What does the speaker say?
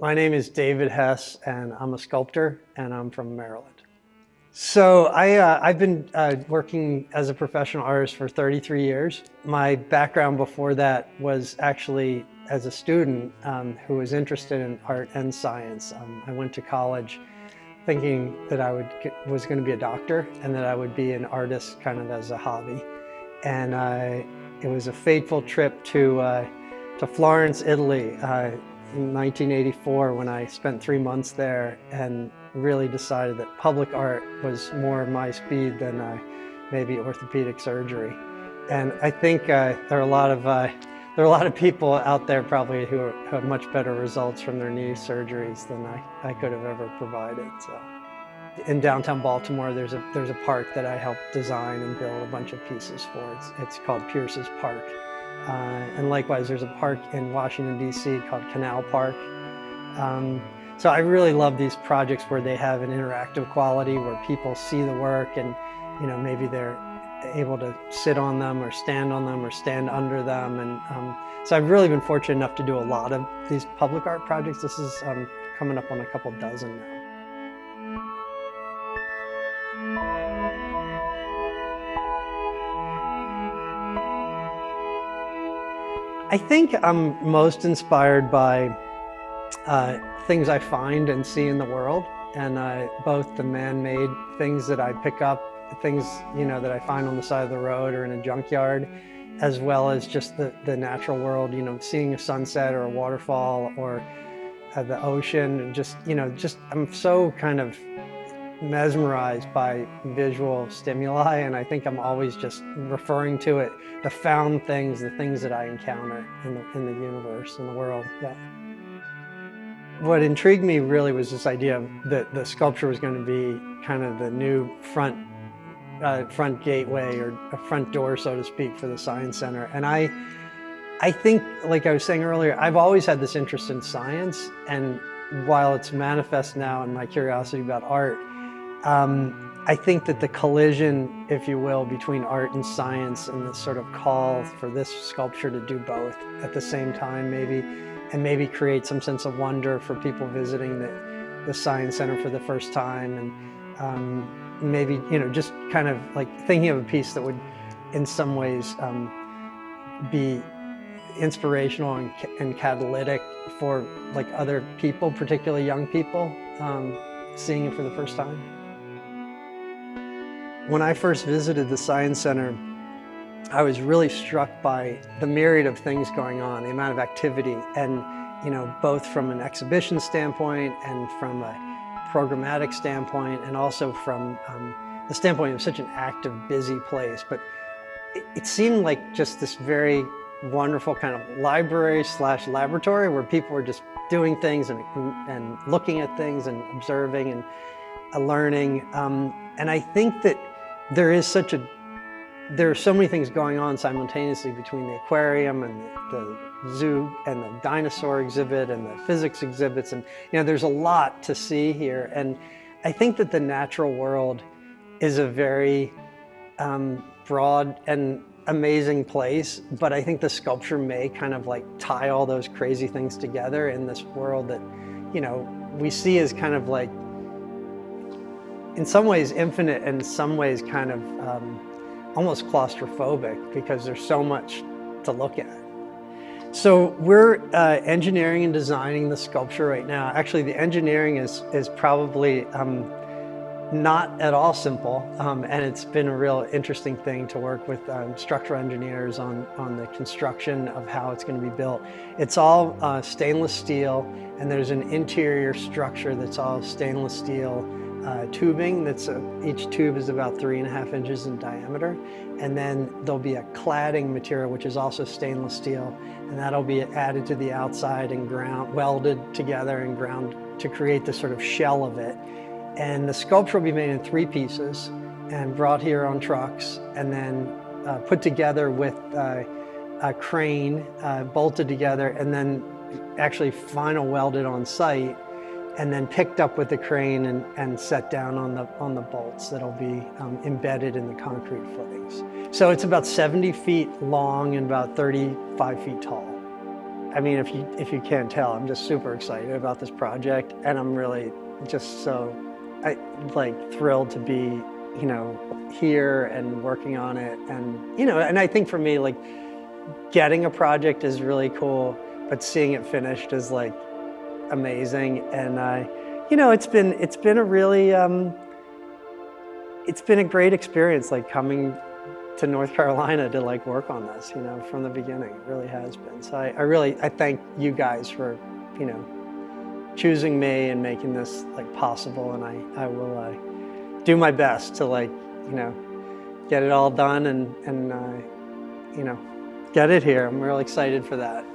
My name is David Hess, and I'm a sculptor, and I'm from Maryland. So I've been working as a professional artist for 33 years. My background before that was actually as a student who was interested in art and science. I went to college thinking that I was going to be a doctor and that I would be an artist kind of as a hobby. And it was a fateful trip to Florence, Italy in 1984 when I spent 3 months there and really decided that public art was more my speed than maybe orthopedic surgery. And I think there are a lot of people out there probably who have much better results from their knee surgeries than I could have ever provided. So, in downtown Baltimore, there's a park that I helped design and build a bunch of pieces for. It's called Pierce's Park. And likewise, there's a park in Washington, D.C. called Canal Park. So I really love these projects where they have an interactive quality, where people see the work and, maybe they're able to sit on them or stand on them or stand under them. And so I've really been fortunate enough to do a lot of these public art projects. This is coming up on a couple dozen now. I think I'm most inspired by things I find and see in the world, and both the man-made things that I pick up, things that I find on the side of the road or in a junkyard, as well as just the natural world. Seeing a sunset or a waterfall or the ocean, and just I'm so kind of mesmerized by visual stimuli, and I think I'm always just referring to it, the found things, the things that I encounter in the universe, in the world. Yeah. What intrigued me really was this idea that the sculpture was going to be kind of the new front gateway or a front door, so to speak, for the Science Center. And I think, like I was saying earlier, I've always had this interest in science, and while it's manifest now in my curiosity about art, I think that the collision, if you will, between art and science and this sort of call for this sculpture to do both at the same time, maybe create some sense of wonder for people visiting the Science Center for the first time, and maybe just kind of like thinking of a piece that would in some ways be inspirational and catalytic for like other people, particularly young people, seeing it for the first time. When I first visited the Science Center, I was really struck by the myriad of things going on, the amount of activity, and both from an exhibition standpoint and from a programmatic standpoint, and also from the standpoint of such an active, busy place. But it seemed like just this very wonderful kind of library/laboratory where people were just doing things and looking at things and observing and learning. And I think that there are so many things going on simultaneously between the aquarium and the zoo and the dinosaur exhibit and the physics exhibits, and there's a lot to see here. And I think that the natural world is a very broad and amazing place, but I think the sculpture may kind of like tie all those crazy things together in this world that we see as kind of like in some ways infinite, and in some ways kind of almost claustrophobic, because there's so much to look at. So we're engineering and designing the sculpture right now. Actually, the engineering is probably not at all simple, and it's been a real interesting thing to work with structural engineers on the construction of how it's going to be built. It's all stainless steel, and there's an interior structure that's all stainless steel tubing. Each tube is about 3.5 inches in diameter, and then there'll be a cladding material which is also stainless steel, and that'll be added to the outside and welded together and ground to create this sort of shell of it. And the sculpture will be made in 3 pieces and brought here on trucks, and then put together with a crane, bolted together, and then actually final welded on site, and then picked up with the crane and set down on the bolts that'll be embedded in the concrete footings. So it's about 70 feet long and about 35 feet tall. I mean, if you can't tell, I'm just super excited about this project, and I'm really just so thrilled to be, you know, here and working on it. And you know, and I think for me, like, getting a project is really cool, but seeing it finished is like amazing. And you know, it's been a really it's been a great experience, like coming to North Carolina to like work on this, you know, from the beginning. It really has been. So I thank you guys for, you know, choosing me and making this like possible. And I will do my best to, like, you know, get it all done and you know, get it here. I'm really excited for that.